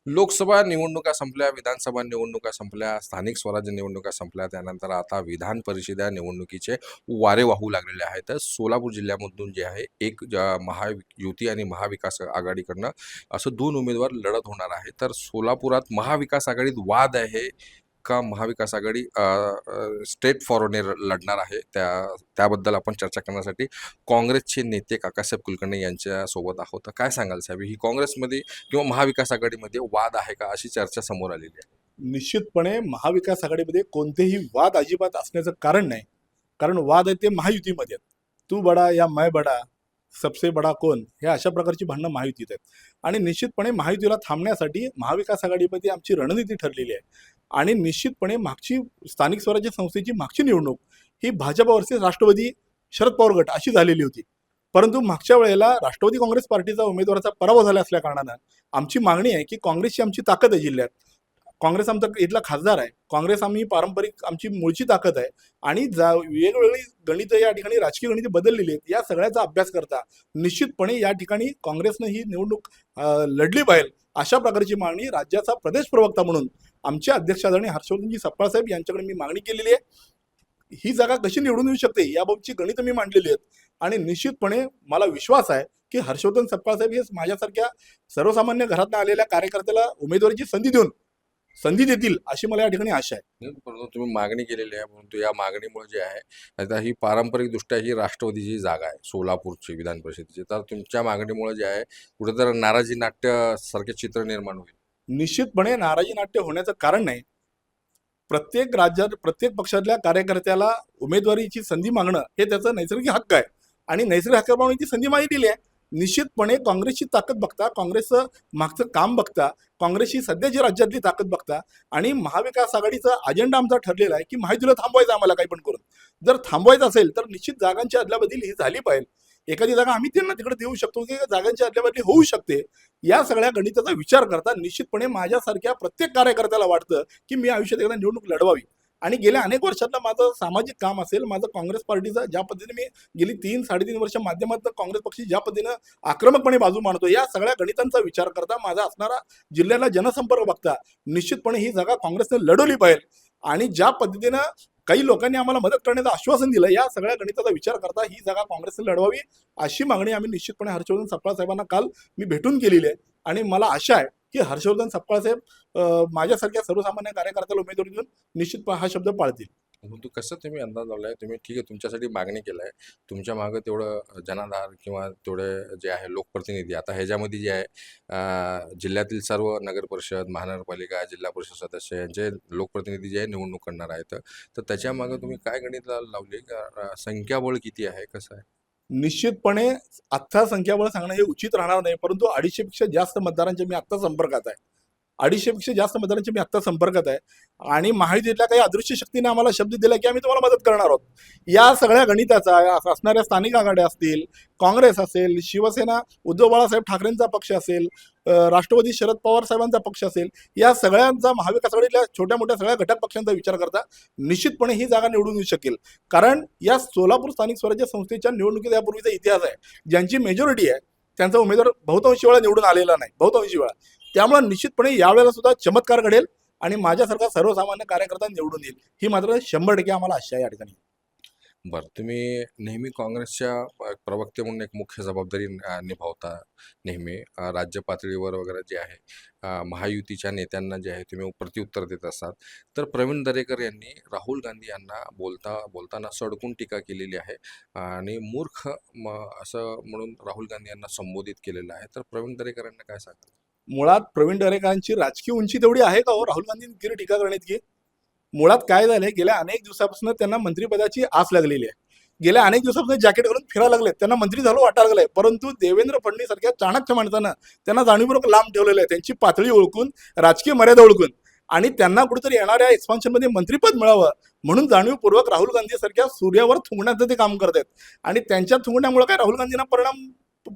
लोकसभा निवडणुका संपल्या, विधानसभा निवडणुका संपल्या, स्थानिक स्वराज्य निवडणुका संपल्या. त्यानंतर आता विधान परिषद निवडणुकीचे वारे वाहू लागलेले आहेत. तर सोलापूर जिल्ह्यामधून जे आहे एक महायुती आणि महाविकास आघाडीकडनं असं 2 उमेदवार लढत होणार आहे. तर सोलापुरात महाविकास आघाडीत वाद आहे का महाविकास आघाडी स्ट्रेट फॉरवर्डने लढणार आहे? त्याबद्दल आपण चर्चा करण्यासाठी काँग्रेसचे नेते काकासाहेब कुलकर्णी यांच्या सोबत आहोत. तर काय सांगाल साहेब, ही काँग्रेसमध्ये किंवा महाविकास आघाडीमध्ये वाद आहे का, अशी चर्चा समोर आलेली आहे? निश्चितपणे महाविकास आघाडीमध्ये कोणतेही वाद अजिबात असण्याचं कारण नाही. कारण वाद आहे ते महायुतीमध्ये आहेत. तू बडा या मैं बडा, सबसे बडा कोण, हे अशा प्रकारची भांडणं महायुतीत आहेत. आणि निश्चितपणे महायुतीला थांबण्यासाठी महाविकास आघाडीमध्ये आमची रणनीती ठरलेली आहे. आणि निश्चितपणे मागची स्थानिक स्वराज्य संस्थेची मागची निवडणूक ही भाजप वर्सेस राष्ट्रवादी शरद पवार गट अशी झालेली होती. परंतु मागच्या वेळेला राष्ट्रवादी काँग्रेस पार्टीचा उमेदवाराचा पराभव झाला असल्या कारणानं आमची मागणी आहे की काँग्रेसची आमची ताकद आहे जिल्ह्यात. काँग्रेस आमचा इथला खासदार आहे. काँग्रेस आम्ही पारंपरिक आमची मूळची ताकद आहे. आणि वेगवेगळी गणितं या ठिकाणी राजकीय गणितं बदललेली आहेत. या सगळ्याचा अभ्यास करता निश्चितपणे या ठिकाणी काँग्रेसनं ही निवडणूक लढली पाहिजे अशा प्रकारची मागणी राज्याचा प्रदेश प्रवक्ता म्हणून आमच्या अध्यक्ष आदरणीय हर्षवर्धनजी सपकाळ साहेब यांच्याकडे मी मागणी केलेली आहे. ही जागा कशी निवडून येऊ शकते याबाबतची गणितं मी मांडलेली आहेत. आणि निश्चितपणे मला विश्वास आहे की हर्षवर्धन सपकाळ साहेब हे माझ्यासारख्या सर्वसामान्य घरातून आलेल्या कार्यकर्त्याला उमेदवारीची संधी देतील अशी मला या ठिकाणी आशा आहे. परंतु तुम्ही मागणी केलेली आहे, परंतु या मागणीमुळे जे आहे आता ही पारंपरिकदृष्ट्या ही राष्ट्रवादीची जागा आहे सोलापूरची विधान परिषदेची. तर तुमच्या मागणीमुळे जे आहे कुठेतरी नाराजी नाट्य सारखे चित्र निर्माण होईल. निश्चितपणे नाराजी नाट्य होण्याचं कारण नाही. प्रत्येक राज्यात प्रत्येक पक्षातल्या कार्यकर्त्याला उमेदवारीची संधी मागणं हे त्याचा नैसर्गिक हक्क आहे. आणि नैसर्गिक हक्काप्रमाणे ती संधी मागितलेली आहे. निश्चितपणे काँग्रेसची ताकद बघता, काँग्रेसचं मागचं काम बघता, काँग्रेसची सध्याची राज्यातली ताकद बघता आणि महाविकास आघाडीचा अजेंडा आमचा ठरलेला आहे की माहितीला थांबवायचं आम्हाला काही पण करून. जर थांबवायचं असेल तर निश्चित जागांची अदलाबदल ही झाली पाहिजे. एखादी जागा आम्ही त्यांना तिकडे देऊ शकतो की जागांची अदलाबदली होऊ शकते. या सगळ्या गणिताचा विचार करता निश्चितपणे माझ्यासारख्या प्रत्येक कार्यकर्त्याला वाटतं की मी आयुष्यात एकदा निवडणूक लढवावी. आणि गेल्या अनेक वर्षातलं माझं सामाजिक काम असेल, माझं काँग्रेस पार्टीचा ज्या पद्धतीने मी गेली 3-3.5 वर्ष माध्यमातून काँग्रेस पक्षी ज्या पद्धतीनं आक्रमकपणे बाजू मांडतो, या सगळ्या गणितांचा विचार करता माझा असणारा जिल्ह्याला जनसंपर्क बघता निश्चितपणे ही जागा काँग्रेसने लढवली पाहिजे. आणि ज्या पद्धतीनं काही लोकांनी आम्हाला मदत करण्याचं आश्वासन दिलं, या सगळ्या गणिताचा विचार करता ही जागा काँग्रेसने लढवावी अशी मागणी आम्ही निश्चितपणे हर्षवर्धन सपकाळ साहेबांना काल मी भेटून केलेली आहे. आणि मला आशा आहे की हर्षवर्धन सपकाळ साहेब माझ्यासारख्या सर्वसामान्य कार्यकर्त्याला उमेदवारी देऊन निश्चित हा शब्द पाळतील. परंतु कसं तुम्ही अंदाज लावलाय, तुम्ही ठीक आहे तुमच्यासाठी मागणी केलाय, तुमच्या मागं तेवढं जनाधार किंवा तेवढे जे आहे लोकप्रतिनिधी आता ह्याच्यामध्ये जे आहे जिल्ह्यातील सर्व नगर परिषद, महानगरपालिका, जिल्हा परिषद सदस्य यांचे लोकप्रतिनिधी जे आहे निवडणूक करणार आहेत. तर त्याच्या मागं तुम्ही काय गणित लावले का, संख्याबळ किती आहे, कसं आहे? निश्चितपणे आत्ता संख्याबळ सांगणं हे उचित राहणार नाही. परंतु 250पेक्षा जास्त मतदारांच्या मी आत्ता संपर्कात आहे. 250पेक्षा जास्त मतदारांच्या मी आत्ता संपर्कात आहे. आणि महायुतीतल्या काही अदृश्य शक्तीने आम्हाला शब्द दिला की आम्ही तुम्हाला मदत करणार आहोत. या सगळ्या गणिताचा असणाऱ्या स्थानिक आघाड्या असतील, काँग्रेस असेल, शिवसेना उद्धव बाळासाहेब ठाकरेंचा पक्ष असेल, राष्ट्रवादी शरद पवार साहेबांचा पक्ष असेल, या सगळ्यांचा महाविकास आघाडीतल्या छोट्या मोठ्या सगळ्या घटक पक्षांचा विचार करता निश्चितपणे ही जागा निवडून येऊ शकेल. कारण या सोलापूर स्थानिक स्वराज्य संस्थेच्या निवडणुकीचा यापूर्वीचा इतिहास आहे. ज्यांची मेजॉरिटी आहे त्यांचा उमेदवार बहुतांशी वेळा निवडून आलेला नाही, बहुतांशी वेळा. त्यामुळे निश्चितपणे यावेळेला सुद्धा चमत्कार घडेल आणि माझ्यासारखा सर्वसामान्य कार्यकर्ता निवडून येईल ही मात्र 100% आम्हाला आशा आहे या ठिकाणी. बरं, तुम्ही नेहमी काँग्रेसच्या प्रवक्ते म्हणून एक मुख्य जबाबदारी निभावता नेहमी राज्य पातळीवर वगैरे जे आहे महायुतीच्या नेत्यांना जे आहे तुम्ही प्रत्युत्तर देत असतात. तर प्रवीण दरेकर यांनी राहुल गांधी यांना बोलताना सडकून टीका केलेली आहे आणि मूर्ख असं म्हणून राहुल गांधी यांना संबोधित केलेलं आहे. तर प्रवीण दरेकर यांना काय सांगाल? मुळात प्रवीण दरेकरांची राजकीय उंची तेवढी आहे का हो राहुल गांधींनी टीका करण्याची? मुळात काय झालंय, गेल्या अनेक दिवसापासून त्यांना मंत्रिपदाची आस लागलेली आहे. गेल्या अनेक दिवसापासून जॅकेट घालून फिरायला लागले, त्यांना मंत्री झालो वाटायला लागलंय. परंतु देवेंद्र फडणवीस सारख्या चाणक्य माणसानं त्यांना जाणीवपूर्वक लांब ठेवलेलं आहे, त्यांची पातळी ओळखून, राजकीय मर्यादा ओळखून. आणि त्यांना कुठेतरी येणाऱ्या एक्सपान्शनमध्ये मंत्रिपद मिळावं म्हणून जाणीवपूर्वक राहुल गांधी सारख्या सूर्यावर थुंकण्याचं ते काम करत आहेत. आणि त्यांच्या थुंकण्यामुळे काय राहुल गांधींना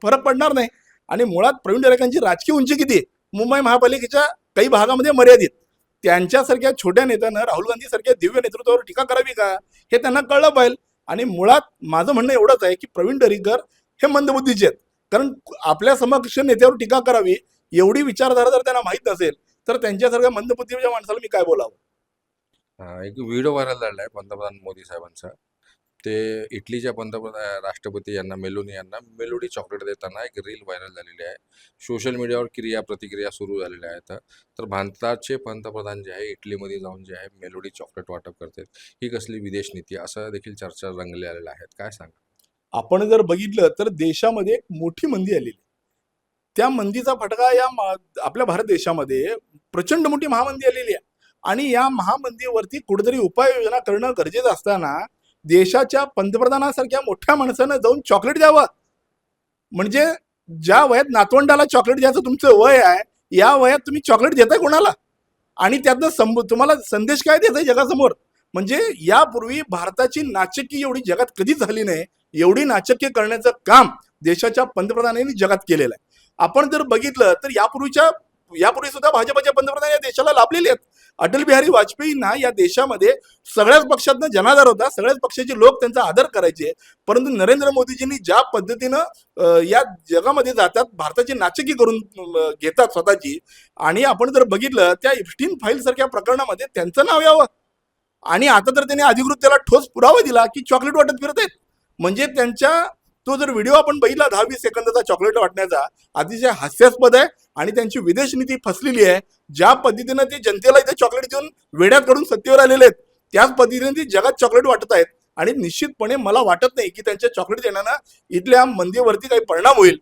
फरक पडणार नाही. आणि मुळात प्रवीण दरेकरांची राजकीय उंची किती, मुंबई महापालिकेच्या काही भागामध्ये मर्यादित. त्यांच्यासारख्या छोट्या नेत्यानं राहुल गांधी सारख्या दिव्य नेतृत्वावर टीका करावी का हे त्यांना कळलं पाहिजे. आणि मुळात माझं म्हणणं एवढंच आहे की प्रवीण दरेकर हे मंदबुद्धीचे आहेत. कारण आपल्या समक्ष नेत्यावर टीका करावी एवढी विचारधारा जर त्यांना माहीत नसेल तर त्यांच्यासारख्या मंदबुद्धीच्या माणसाला मी काय बोलावं. एक व्हिडिओ व्हायरल झाला आहे पंतप्रधान मोदी साहेबांचा. ते इटलीच्या राष्ट्रपती यांना मेलोनी यांना मेलोडी चॉकलेट देताना एक रील व्हायरल झालेली आहे. सोशल मीडियावर प्रतिक्रिया सुरू झालेल्या आहेत. तर भारताचे पंतप्रधान जे आहे इटलीमध्ये जाऊन जे आहे मेलोडी चॉकलेट वाटप करतात. ही कसली विदेश नीती असं देखील चर्चा रंगल्या आलेल्या आहेत. काय सांगा? आपण जर बघितलं तर देशामध्ये एक मोठी मंदी आलेली, त्या मंदीचा फटका आपल्या भारत देशामध्ये प्रचंड मोठी महामंदी आलेली आहे आणि या महामंदीवरती कुठेतरी उपाययोजना करणं गरजेचं असताना देशाच्या पंतप्रधानासारख्या मोठ्या माणसानं जाऊन चॉकलेट द्यावं. म्हणजे ज्या वयात नातवंडाला चॉकलेट द्यायचं तुमचं वय आहे, या वयात तुम्ही चॉकलेट देताय कोणाला आणि त्यातनं तुम्हाला संदेश काय देताय जगासमोर. म्हणजे यापूर्वी भारताची नाचक्की एवढी जगात कधीच झाली नाही. एवढी नाचक्की करण्याचं काम देशाच्या पंतप्रधानांनी जगात केलेलं आहे. आपण जर बघितलं तर यापूर्वी सुद्धा भाजपच्या पंतप्रधान या देशाला लाभलेले आहेत. अटल बिहारी वाजपेयींना या देशामध्ये सगळ्याच पक्षातनं जनाधार होता, सगळ्याच पक्षाचे लोक त्यांचा आदर करायचे. परंतु नरेंद्र मोदीजींनी ज्या पद्धतीनं या जगामध्ये जातात, भारताची नाचक्की करून घेतात स्वतःची, आणि आपण जर बघितलं त्या इप्स्टीन फाईल सारख्या प्रकरणामध्ये त्यांचं नाव यावं आणि आता तर त्यांनी अधिकृत त्याला ठोस पुरावा दिला की चॉकलेट वाटत फिरत आहेत. म्हणजे तो जर व्हिडिओ आपण बघितला 10-20 सेकंदाचा चॉकलेट वाटण्याचा, अतिशय हास्यास्पद आहे आणि त्यांची विदेश नीती फसलेली आहे. ज्या पद्धतीनं ते जनतेला इथे चॉकलेट देऊन वेड्यात काढून सत्तेवर आलेले आहेत, त्याच पद्धतीने ते जगात चॉकलेट वाटत आहेत. आणि निश्चितपणे मला वाटत नाही की त्यांच्या चॉकलेट देण्यानं इथल्या मंदीवरती काही परिणाम होईल.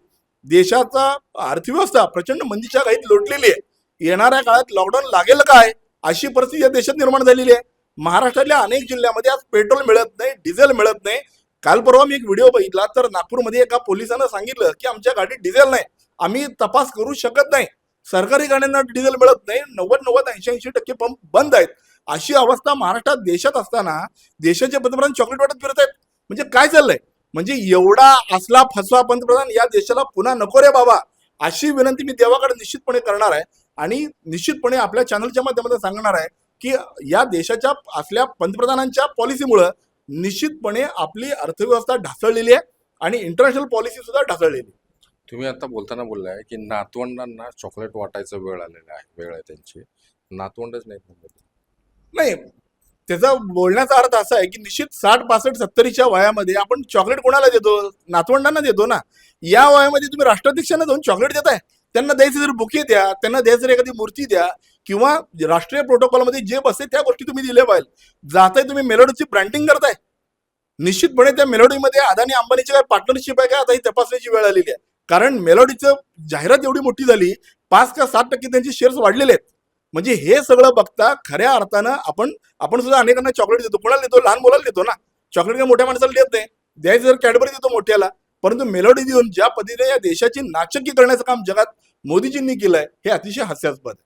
देशाचा अर्थव्यवस्था प्रचंड मंदीच्या घाईत लोटलेली आहे. येणाऱ्या काळात लॉकडाऊन लागेल काय अशी परिस्थिती या देशात निर्माण झालेली आहे. महाराष्ट्रातल्या अनेक जिल्ह्यामध्ये आज पेट्रोल मिळत नाही, डिझेल मिळत नाही. काल परवा मी एक व्हिडिओ बघितला तर नागपूरमध्ये एका पोलिसानं सांगितलं की आमच्या गाडीत डिझेल नाही, आम्ही तपास करू शकत नाही. सरकारी गाड्यांना डिझेल मिळत नाही, 90-80% पंप बंद आहेत. अशी अवस्था महाराष्ट्रात देशात असताना देशाचे पंतप्रधान चॉकलेट वाटत फिरत आहेत. म्हणजे काय चाललंय? म्हणजे एवढा असला फसवा पंतप्रधान या देशाला पुन्हा नको रे बाबा, अशी विनंती मी देवाकडे निश्चितपणे करणार आहे आणि निश्चितपणे आपल्या चॅनलच्या माध्यमातून सांगणार आहे की या देशाच्या असल्या पंतप्रधानांच्या पॉलिसीमुळे निश्चितपणे आपली अर्थव्यवस्था ढासळलेली आहे आणि इंटरनॅशनल पॉलिसी सुद्धा ढासळलेली आहे. तुम्ही आता बोलताना बोललाय की नातवंडांना चॉकलेट वाटायचं वेळ आहे त्यांची. नातवंडच नाही, त्याचा बोलण्याचा अर्थ असा आहे की निश्चित 60, 65, 70च्या वयामध्ये आपण चॉकलेट कोणाला देतो? नातवंडांना देतो ना. या वयामध्ये तुम्ही राष्ट्राध्यक्षांना जाऊन चॉकलेट देताय. त्यांना द्यायचं जर बुके द्या, त्यांना द्यायचं जर एखादी मूर्ती द्या किंवा राष्ट्रीय प्रोटोकॉलमध्ये जे बसते त्या गोष्टी तुम्ही दिल्या पाहिजे. जाताय तुम्ही मेलोडीची ब्रँडिंग करताय. निश्चितपणे त्या मेलोडीमध्ये अदानी अंबानीची काय पार्टनरशिप आहे का आता ही तपासण्याची वेळ आलेली आहे. कारण मेलोडीचं जाहिरात एवढी मोठी झाली, 5 का 7% त्यांचे शेअर्स वाढलेले आहेत. म्हणजे हे सगळं बघता खऱ्या अर्थानं आपण सुद्धा अनेकांना चॉकलेट देतो. कोणाला देतो? लहान मुलाला देतो ना. चॉकलेट काय मोठ्या माणसाला देत नाही. द्यायचं जर कॅडबरी देतो मोठ्याला. परंतु मेलोडी देऊन ज्या पद्धतीने या देशाची नाचक्की करण्याचं काम जगात मोदीजींनी केलंय हे अतिशय हास्यास्पद आहे.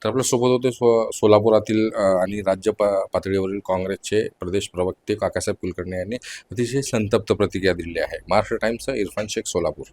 तर आपल्या सोबत होते सोलापुरातील आणि राज्य पातळीवरील काँग्रेसचे प्रदेश प्रवक्ते काकासाहेब कुलकर्णी यांनी अतिशय संतप्त प्रतिक्रिया दिली आहे. महाराष्ट्र टाइम्सचा इरफान शेख, सोलापूर.